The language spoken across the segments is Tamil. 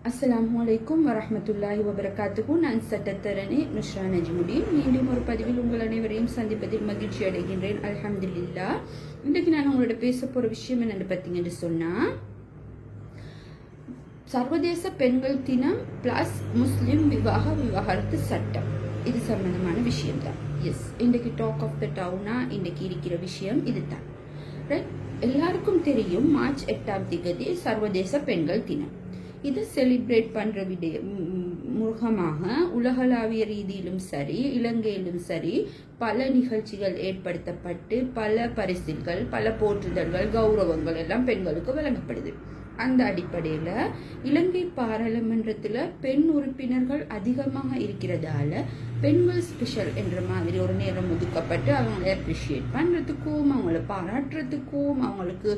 அஸ்ஸலாமு வரஹ்மத்துல்லாஹி வபரகாத்துஹு. நான் சட்டத்தரணி நுஷ்ரா நஜ்முதீன். மீண்டும் ஒரு பதிவில் உங்கள் அனைவரையும் சந்திப்பதில் மகிழ்ச்சி அடைகின்றேன். அல்ஹம்துலில்லாஹ். இன்றைக்கு நான் உங்களோட பேச போகிற விஷயம் என்னென்னு பார்த்தீங்கன்னு சொன்னால், சர்வதேச பெண்கள் தினம் ப்ளஸ் முஸ்லிம் விவாகரத்து சட்டம், இது சம்பந்தமான விஷயம்தான். எஸ், இன்றைக்கு டாக் ஆஃப் த டவுனா இன்றைக்கு இருக்கிற விஷயம் இதுதான். ரைட், எல்லாருக்கும் தெரியும் மார்ச் 8ஆம் தேதி சர்வதேச பெண்கள் தினம். இதை செலிப்ரேட் பண்ற முகமாக உலகளாவிய ரீதியிலும் சரி, இலங்கையிலும் சரி, பல நிகழ்ச்சிகள் ஏற்படுத்தப்பட்டு பல பரிசுகள், பல போற்றுதல்கள், கௌரவங்கள் எல்லாம் பெண்களுக்கு வழங்கப்படுது. அந்த அடிப்படையில இலங்கை பாராளுமன்றத்துல பெண் உறுப்பினர்கள் அதிகமாக இருக்கிறதால பெண்கள் ஸ்பெஷல் என்ற மாதிரி ஒரு நேரம் ஒதுக்கப்பட்டு அவங்களை அப்ரிஷியேட் பண்றதுக்கும், அவங்கள பாராட்டுறதுக்கும், அவங்களுக்கு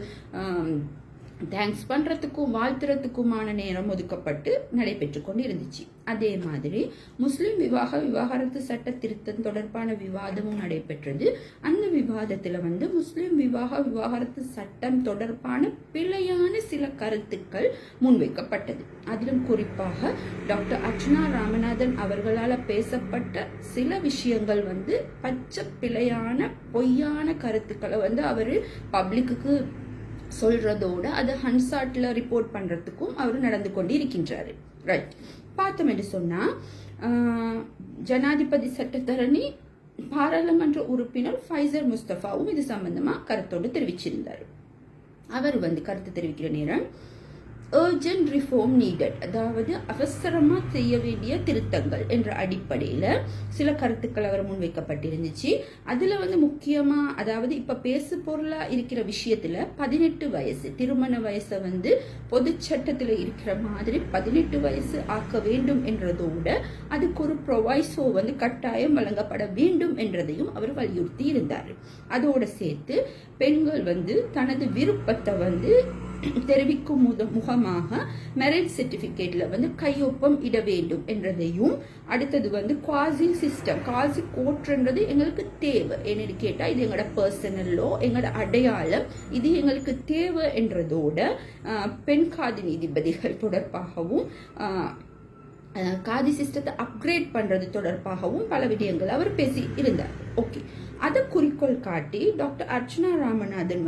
தேங்க்ஸ் பண்றதுக்கும் வாழ்த்துறதுக்குமான நேரம் ஒதுக்கப்பட்டு நடைபெற்று கொண்டு இருந்துச்சு. அதே மாதிரி முஸ்லிம் விவாகரத்து சட்ட திருத்தம் தொடர்பான விவாதமும் நடைபெற்றது. அந்த விவாதத்துல முஸ்லிம் விவாகரத்து சட்டம் தொடர்பான பிழையான சில கருத்துக்கள் முன்வைக்கப்பட்டது. அதிலும் குறிப்பாக டாக்டர் அர்ச்சனா ராமநாதன் அவர்களால் பேசப்பட்ட சில விஷயங்கள் பச்சை பிழையான பொய்யான கருத்துக்களை அவரு பப்ளிக்கு சொல்றதோட அது ஹன்சாட்ல ரிப்போர்ட் பண்றதுக்கும் அவர் நடந்து கொண்டு இருக்கின்றாரு. ரைட், பார்த்தோம் என்று சொன்னா, ஜனாதிபதி சட்டத்தரணி பாராளுமன்ற உறுப்பினர் ஃபைசர் முஸ்தபாவும் இது சம்பந்தமா கருத்தோடு தெரிவிச்சிருந்தார். அவர் கருத்து தெரிவிக்கிற நேரம் urgent reform needed, அதாவது அவசரமா செய்ய வேண்டிய திருத்தங்கள் என்ற அடிப்படையில சில கருத்துக்கள் அவர் முன்வைக்கப்பட்டிருந்துச்சு. அதுல முக்கியமா, அதாவது இப்ப பேசு பொருளா இருக்கிற விஷயத்துல 18 வயசு திருமண வயசை பொது சட்டத்துல இருக்கிற மாதிரி 18 வயசு ஆக்க வேண்டும் என்றதோட அதுக்கு ஒரு ப்ரொவைசோ கட்டாயம் வழங்கப்பட வேண்டும் என்றதையும் அவர் வலியுறுத்தி இருந்தார். அதோட சேர்த்து பெண்கள் தனது விருப்பத்தை தெரிவிக்கும் முகமாக மேரேஜ் சர்டிபிகேட்ல கையொப்பம் இட வேண்டும் என்றதையும், அடுத்தது குவாசி சிஸ்டம், குவாசி கோர்ட்ன்றது எங்களுக்கு தேவை என்னன்னு கேட்டா இது எங்களோட பர்சனலோ எங்களோட அடையாளம், இது எங்களுக்கு தேவை என்றதோட பெண் காதி நீதிபதிகள் தொடர்பாகவும் காதி சிஸ்டத்தை அப்கிரேட் பண்றது தொடர்பாகவும் பல விடயங்கள் அவர் பேசி இருந்தார். ஓகே, அதை குறிக்கோள் காட்டி டாக்டர் அர்ச்சனா ராமநாதன்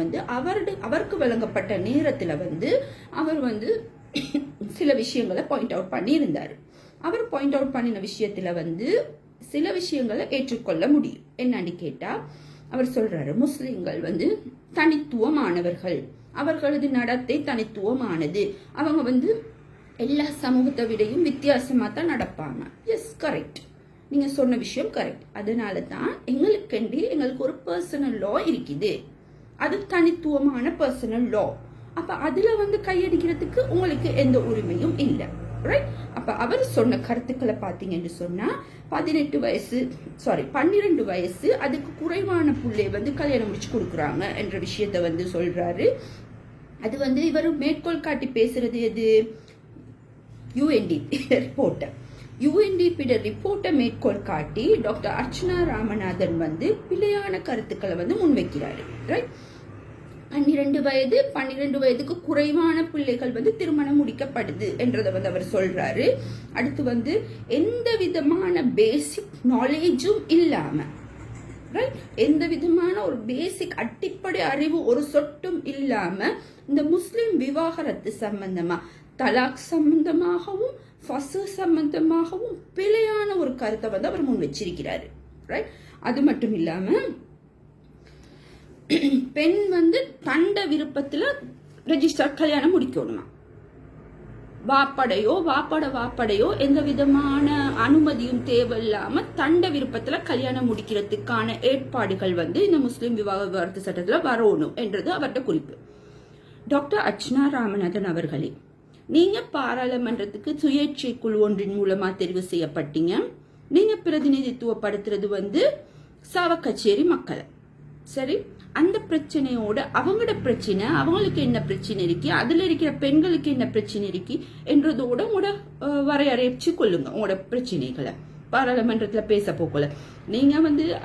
அவருக்கு வழங்கப்பட்ட நேரத்துல அவர் சில விஷயங்களை பாயிண்ட் அவுட் பண்ணி இருந்தாரு. அவர் பாயிண்ட் அவுட் பண்ணின விஷயத்துல சில விஷயங்களை ஏற்றுக்கொள்ள முடியும். என்னன்னு கேட்டா, அவர் சொல்றாரு முஸ்லிம்கள் தனித்துவமானவர்கள், அவர்களது நடத்தை தனித்துவமானது, அவங்க எல்லா சமூகத்தை விடையும் வித்தியாசமா தான் நடப்பாங்க. எஸ், கரெக்ட், நீங்க சொன்ன விஷயம் கரெக்ட். அதனால தான் எங்களுக்கு ஒரு பர்சனல் லா இருக்குது, அது தனித்துவமான பர்சனல் லா. அப்ப அதுல கையடிக்கிறதுக்கு உங்களுக்கு எந்த உரிமையும் இல்லை. ரைட், அப்ப அவர் சொன்ன கருத்துக்களை பாத்தீங்கன்னு சொன்னா 12 வயசு அதுக்கு குறைவான புள்ளை கல்யாணம் முடிச்சு கொடுக்குறாங்க என்ற விஷயத்த சொல்றாரு. அது இவர் மேற்கோள் காட்டி பேசுறது எது? UNDP ரிப்போர்ட்டை மேற்கோள் காட்டி டாக்டர் அர்ச்சனா ராமநாதன் பிழையான கருத்துக்களை முன்வைக்கிறாரு. ரைட், 12 வயதுக்கு குறைவான பிள்ளைகள் திருமணம் முடிக்கப்படுது என்றதை அவர் சொல்றாரு. அடுத்து எந்த விதமான பேசிக் நாலேஜும் இல்லாம, எந்த விதமான ஒரு பேசிக் அடிப்படை அறிவு ஒரு சொட்டும் இல்லாம இந்த முஸ்லிம் விவாகரத்து சம்பந்தமா, தலாக் சம்பந்தமாகவும் சம்பந்தமாகவும் பிழையான ஒரு கருத்தை அவர் முன் வச்சிருக்கிறாரு. ரைட், அது மட்டும் இல்லாம பெண் தண்ட விருப்பத்துல ரெஜிஸ்டர் கல்யாணம் முடிக்கணுமா, வாப்படையோ எந்த விதமான அனுமதியும் தேவையில்லாம தண்ட விருப்பத்துல கல்யாணம் முடிக்கிறதுக்கான ஏற்பாடுகள் இந்த முஸ்லிம் விவாகரத்து சட்டத்துல வரணும் என்றது அவர்கிட்ட குறிப்பு. டாக்டர் அர்ச்சனா ராமநாதன் அவர்களே, நீங்க பாராளுமன்றத்துக்கு சுயேட்சை குழு ஒன்றின் மூலமா தெரிவு செய்யப்பட்டீங்க. நீங்க பிரதிநிதித்துவப்படுத்துறது சாவக்கச்சேரி மக்களை. சரி, அந்த பிரச்சனையோட அவங்களோட பிரச்சனை, அவங்களுக்கு என்ன பிரச்சனை இருக்கு, அதுல இருக்கிற பெண்களுக்கு என்ன பிரச்சனை இருக்கு என்றதோட உங்களோட வரையறைச்சு கொள்ளுங்க உங்களோட பிரச்சனைகளை. பாராளுமன்றத்துல பேச போக்கல நீங்க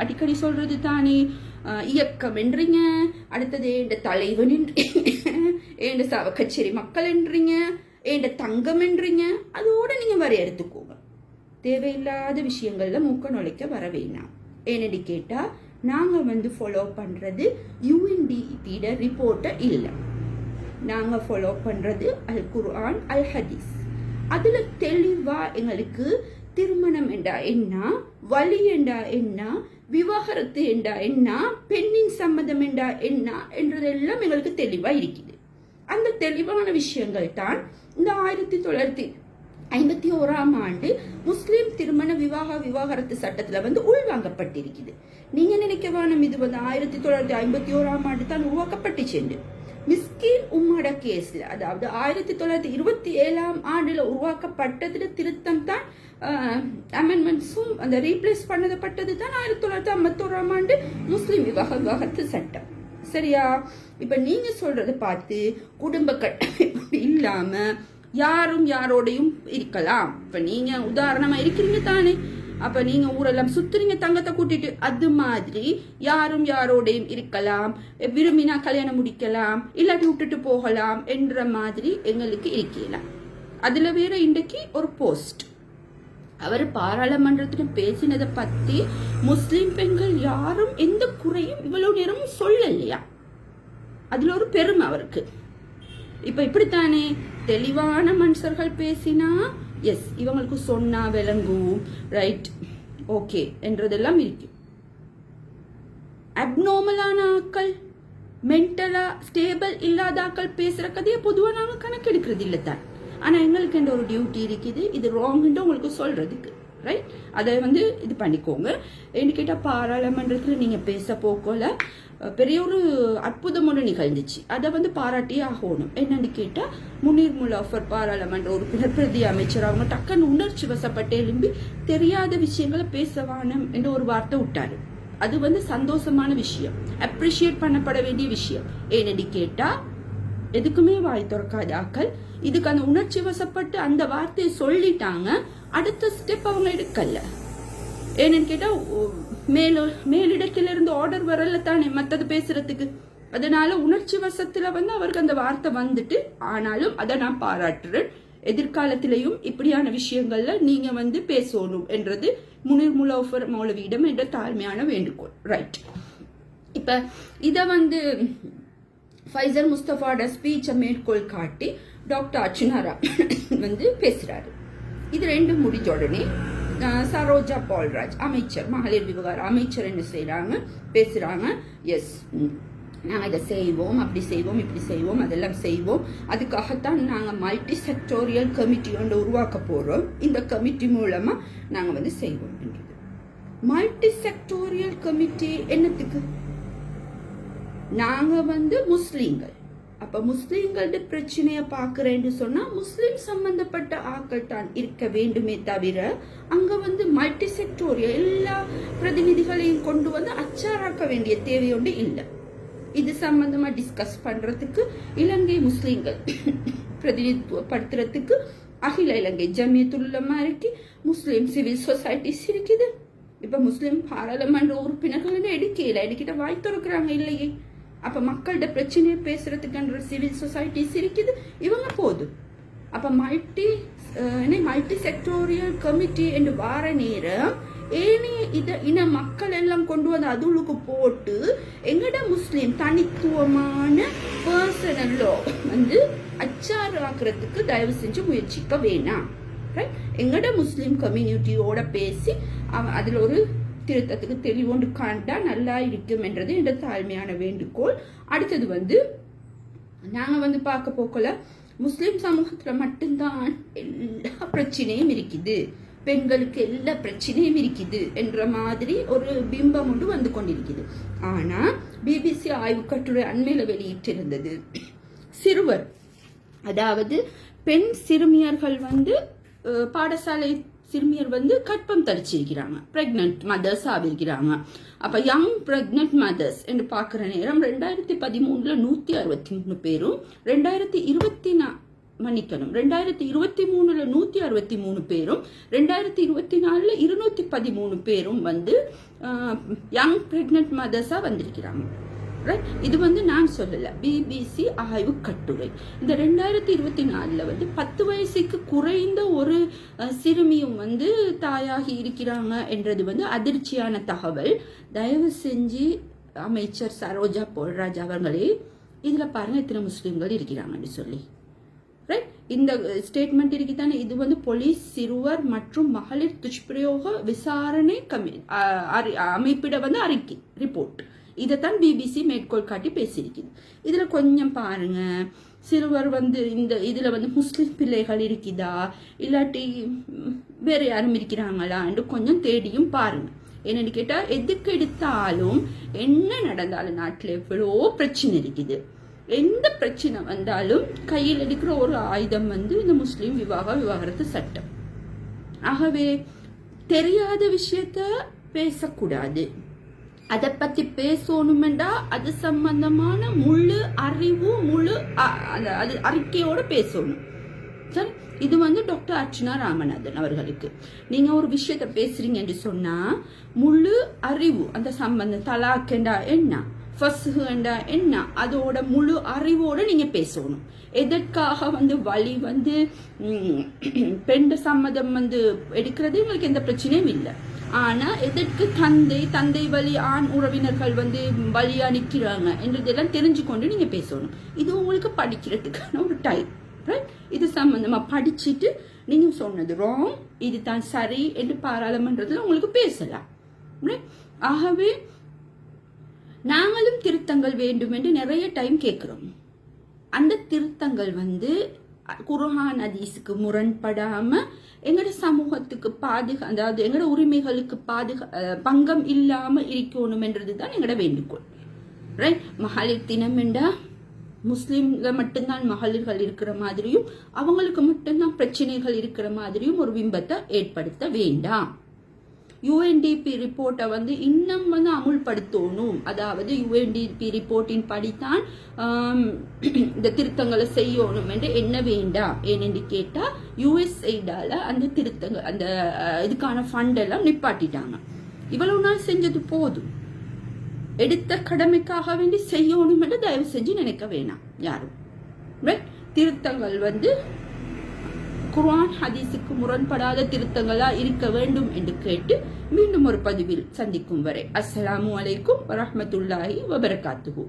அடிக்கடி சொல்றது தானே இயக்கம் என்றீங்க, அடுத்தது என்ற தலைவன் என்ற சாவக்கச்சேரி மக்கள் என்றீங்க, ஏண்ட தங்கம்ன்றீங்க, அதோட நீங்க வரையறுத்துக்கோங்க. தேவையில்லாத விஷயங்கள்ல மூக்க நுழைக்க வர வேணாம். ஏன்னு கேட்டா நாங்க ஃபாலோ பண்றது UNDP ரிப்போர்ட்டை இல்லை, நாங்க ஃபாலோ பண்றது அல் குர்ஆன் அல் ஹதீஸ். அதுல தெளிவா எங்களுக்கு திருமணம் என்றா என்ன, வலி என்றா என்ன, விவாகரத்து என்றா என்ன, பெண்ணின் சம்மதம் என்றா என்ன என்றதெல்லாம் எங்களுக்கு தெளிவா இருக்குது. அந்த தெளிவான விஷயங்கள் தான் இந்த 1951ஆம் ஆண்டு முஸ்லிம் திருமண விவாகரத்து சட்டத்துல உள்வாங்கப்பட்டிருக்குது. நீங்க நினைக்க வேணும் இது 1951ஆம் ஆண்டு தான் உருவாக்கப்பட்டுச்சு. மிஸ்கின் உம்மட கேஸ்ல, அதாவது 1927ஆம் ஆண்டுல உருவாக்கப்பட்டதுல திருத்தம் தான் அமெண்ட்மெண்ட்ஸும் அந்த ரீப்ளேஸ் பண்ணப்பட்டது தான் 1951ஆம் ஆண்டு முஸ்லிம் விவாகரத்து சட்டம். சரியா? இப்ப நீங்க சொல்றதை பார்த்து குடும்ப கட்டமைப்பு இல்லாம யாரும் யாரோடையும் இருக்கலாம். இப்ப நீங்க உதாரணமா இருக்கிறீங்க தானே, அப்ப நீங்க ஊரெல்லாம் சுத்துறீங்க தங்கத்தை கூட்டிட்டு, அது மாதிரி யாரும் யாரோடையும் இருக்கலாம், விரும்பினா கல்யாணம் முடிக்கலாம், இல்லாட்டி விட்டுட்டு போகலாம் என்ற மாதிரி எங்களுக்கு இருக்கலாம். அதுல வேற இன்றைக்கு ஒரு போஸ்ட் அவர் பாராளுமன்றத்துல பேசினதை பத்தி முஸ்லிம் பெண்கள் யாரும் எந்த குறையும் இவ்வளவு நேரமும் சொல்லலையா, அதுல ஒரு பெருமை அவருக்கு. இப்ப இப்படித்தானே தெளிவான மனுஷர்கள் பேசினா எஸ் இவங்களுக்கு சொன்னா விளங்கும், ரைட், ஓகே என்றதெல்லாம் இருக்கு. அப்நார்மலான ஆக்கள், மென்டலா ஸ்டேபிள் இல்லாத ஆக்கள் பேசுற கதையை பொதுவா நாங்க கணக்கெடுக்கிறது இல்லை தான். ஆனா எங்களுக்கு என்ற ஒரு டியூட்டி இருக்குது, இது ராங்ன்னு உங்களுக்கு சொல்றதுக்கு, ரைட்? அதை இது பண்ணிக்கோங்க. என்ன கேட்டா பாராளுமன்றத்துல நீங்க பேச போக்கோல பெரிய ஒரு அற்புதம் ஒன்று நிகழ்ந்துச்சு. அதை பாராட்டியே ஆகணும். என்னன்னு கேட்டா முனீர் முலாஃபர் பாராளுமன்ற உறுப்பினர் பிரதி அமைச்சர் அவங்க டக்குன்னு உணர்ச்சி வசப்பட்டு எழும்பி தெரியாத விஷயங்களை பேசவானம் என்று ஒரு வார்த்தை விட்டாரு. அது சந்தோஷமான விஷயம், அப்ரிஷியேட் பண்ணப்பட வேண்டிய விஷயம். ஏன்னு கேட்டா எதுக்குமே வாய் திறக்காத ஆக்கள் இதுக்கு அந்த உணர்ச்சி வசப்பட்டு அந்த வார்த்தையை சொல்லிட்டாங்க, அடுத்த ஸ்டெப் அவங்க எடுக்கல. ஏன்னு கேட்டா மேலிடத்திலிருந்து ஆர்டர் வரல தானே மத்தது பேசுறதுக்கு. அதனால உணர்ச்சி வசத்துல அவருக்கு அந்த வார்த்தை வந்துட்டு, ஆனாலும் அதை நான் பாராட்டுறேன். எதிர்காலத்திலையும் இப்படியான விஷயங்கள்ல நீங்க பேசணும் என்றது முனீர் முலாஃபர் மௌலவியிடம் என்ற தாழ்மையான வேண்டுகோள், ரைட்? இப்ப இத ஃபைசர் முஸ்தபாவோட ஸ்பீச்சை மேற்கோள் காட்டி டாக்டர் அர்ச்சுனா பேசுறாரு. இது ரெண்டும் முடிஞ்ச உடனே சரோஜா பால்ராஜ் அமைச்சர், மகளிர் விவகார அமைச்சர் என்ன செய்யறாங்க, பேசுறாங்க. எஸ், நாங்கள் இதை செய்வோம், அப்படி செய்வோம், இப்படி செய்வோம், அதெல்லாம் செய்வோம். அதுக்காகத்தான் நாங்கள் மல்டி செக்டோரியல் கமிட்டி ஒன்று உருவாக்க போறோம். இந்த கமிட்டி மூலமா நாங்கள் செய்வோம். மல்டி செக்டோரியல் கமிட்டி என்னத்துக்கு? நாங்க முஸ்லீம்கள், அப்ப முஸ்லீம்களோட பிரச்சனைய பாக்குறேன்னு சொன்னா முஸ்லீம் சம்பந்தப்பட்ட ஆக்கள் தான் இருக்க வேண்டுமே தவிர அங்க மல்டி செக்டோரியல் எல்லா பிரதிநிதிகளையும் கொண்டு அச்சாராக்க வேண்டிய தேவையொன்று இல்லை. இது சம்பந்தமா டிஸ்கஸ் பண்றதுக்கு இலங்கை முஸ்லீம்கள் பிரதிநிதித்துவப்படுத்துறதுக்கு அகில இலங்கை ஜமியத்துல் உலமா இருக்கு, முஸ்லீம் சிவில் சொசைட்டிஸ் இருக்குது. இப்ப முஸ்லீம் பாராளுமன்ற உறுப்பினர்கள் எடுக்கிட்ட வாய் திறக்கிறாங்க இல்லையே. அப்ப மக்களோட பிரச்சனையை பேசுறதுக்கு சிவில் சொசைட்டிஸ் இருக்குது, இவங்க போதும். அப்ப மல்டி செக்டோரியல் கமிட்டி என்று வார நேரம் இன மக்கள் எல்லாம் கொண்டு அதுளுக்கு போட்டு எங்கட முஸ்லீம் தனித்துவமான பர்சனல் லா அச்சாறு ஆக்குறதுக்கு தயவு செஞ்சு முயற்சிக்க வேணாம். எங்கட முஸ்லீம் கம்யூனிட்டியோட பேசி அதுல ஒரு திருத்தத்துக்கு தெளிவோண்டு காண்டா நல்லா இருக்கும் என்றது என்ற தாழ்மையான வேண்டுகோள். அடுத்தது நாங்க பார்க்க போக்கல முஸ்லிம் சமூகத்துல மட்டும்தான் எல்லா பிரச்சனையும் இருக்குது, பெண்களுக்கு எல்லா பிரச்சனையும் இருக்குது என்ற மாதிரி ஒரு பிம்பம் ஒன்று வந்து கொண்டிருக்குது. ஆனா BBC ஆய்வு கட்டுரை அண்மையில வெளியிட்டிருந்தது, சிறுவர் அதாவது பெண் சிறுமியர்கள் பாடசாலை சிறுமியர் கற்பம் தரிச்சிருக்கிறாங்க, பிரெக்னன்ட் மதர்ஸ் ஆகிருக்கிறாங்க. அப்ப யங் பிரெக்னன்ட் மதர்ஸ் என்று பாக்குற நேரம் 2013 163 பேரும், 2023 163 பேரும், 2024 213 பேரும் யங் பிரெக்னன்ட் மதர்ஸா வந்திருக்கிறாங்க. இது வந்து நான் சொல்லல, பிபிசி ஆய்வு கட்டுரை. இந்த 2024 வந்து 10 வயசுக்கு குறைந்த ஒரு சிறுமியும் வந்து தாயாகி இருக்கிறாங்க என்றது வந்து அதிர்ச்சியான தகவல். தயவு செஞ்சு அமைச்சர் சரோஜா போல்ராஜ் அவர்களே, இதுல பாருங்க எத்தனை முஸ்லிம்கள் இருக்கிறாங்கன்னு சொல்லி. இந்த ஸ்டேட்மெண்ட் இருக்குதானே, இது வந்து போலீஸ் சிறுவர் மற்றும் மகளிர் துஷ்பிரயோக விசாரணை அமைப்பிட வந்து அறிக்கை ரிப்போர்ட். இதைத்தான் பிபிசி மேற்கோள் காட்டி பேசியிருக்குது. இதுல கொஞ்சம் பாருங்க, சிறுவர் வந்து இந்த இதுல வந்து முஸ்லிம் பிள்ளைகள் இருக்குதா இல்லாட்டி வேற யாரும் இருக்கிறாங்களான்னு கொஞ்சம் தேடியும் பாருங்க. என்னன்னு கேட்டா, எதுக்கு எடுத்தாலும் என்ன நடந்தாலும் நாட்டுல எவ்வளோ பிரச்சனை இருக்குது. எந்த பிரச்சனை வந்தாலும் கையில் எடுக்கிற ஒரு ஆயுதம் வந்து இந்த முஸ்லிம் விவாகரத்து சட்டம். ஆகவே தெரியாத விஷயத்த பேசக்கூடாது. அதை பத்தி பேசணுமெண்டா அது சம்பந்தமான முழு அறிவு முழு அது அறிக்கையோட பேசணும். சரி, இது வந்து டாக்டர் அர்ச்சனா ராமநாதன் அவர்களுக்கு. நீங்க ஒரு விஷயத்த பேசுறீங்க என்று சொன்னா முழு அறிவு அந்த சம்பந்தம், தலாக்கண்டா என்ன, ஃபஸ்ஹுண்டா என்ன, அதோட முழு அறிவோட நீங்க பேசணும். எதற்காக வந்து வழி வந்து பெண் சம்மதம் வந்து எடுக்கிறது உங்களுக்கு எந்த பிரச்சனையும் இல்லை. ஆனா எதற்கு தந்தை வழி ஆண் உறவினர்கள் வந்து வழியா நிக்கிறாங்க என்றதெல்லாம் தெரிஞ்சு கொண்டு நீங்க பேசணும். இது உங்களுக்கு படிக்கிறதுக்கான ஒரு டைம். இது சம்பந்தமா படிச்சுட்டு நீங்க சொன்னது ராங், இது தான் சரி என்று பாராளுமன்றத்துல உங்களுக்கு பேசலாம். ஆகவே நாங்களும் திருத்தங்கள் வேண்டும் என்று நிறைய டைம் கேட்கிறோம். அந்த திருத்தங்கள் வந்து குர்ஆன் ஹதீஸுக்கு முரண்படாம எங்கட சமூகத்துக்கு அதாவது எங்கட உரிமைகளுக்கு பங்கம் இல்லாம இருக்கணும் என்றதுதான் எங்கட வேண்டுகோள். ரைட், மகளிர் தினம் என்றா முஸ்லிம்ல மட்டும்தான் மகளிர்கள் இருக்கிற மாதிரியும் அவங்களுக்கு மட்டும்தான் பிரச்சனைகள் இருக்கிற மாதிரியும் ஒரு பிம்பத்தை ஏற்படுத்த வேண்டாம். UNDP ரிப்போர்ட்டை வந்து இன்னும் வந்து அமுல்படுத்தணும். அதாவது UNDP ரிப்போர்ட்டின் படித்தான் இந்த திருத்தங்களை செய்யணும் என்று என்ன வேண்டாம். ஏனென்று கேட்டா USAIDால அந்த திருத்தங்கள் அந்த இதுக்கான ஃபண்ட் எல்லாம் நிப்பாட்டிட்டாங்க. இவ்வளவு நாள் செஞ்சது போதும், எடுத்த கடமைக்காக வேண்டி செய்யணும் என்று தயவு செஞ்சு நினைக்க வேணாம் யாரும். திருத்தங்கள் வந்து குர்ஆன் ஹதீஸுக்கு முரண்படாத திருத்தங்களா இருக்க வேண்டும் என்று கேட்டு மீண்டும் ஒரு பதிவில் சந்திக்கும் வரை அஸ்ஸலாமு அலைக்கும் வரஹ்மத்துல்லாஹி வபரகாத்துஹு.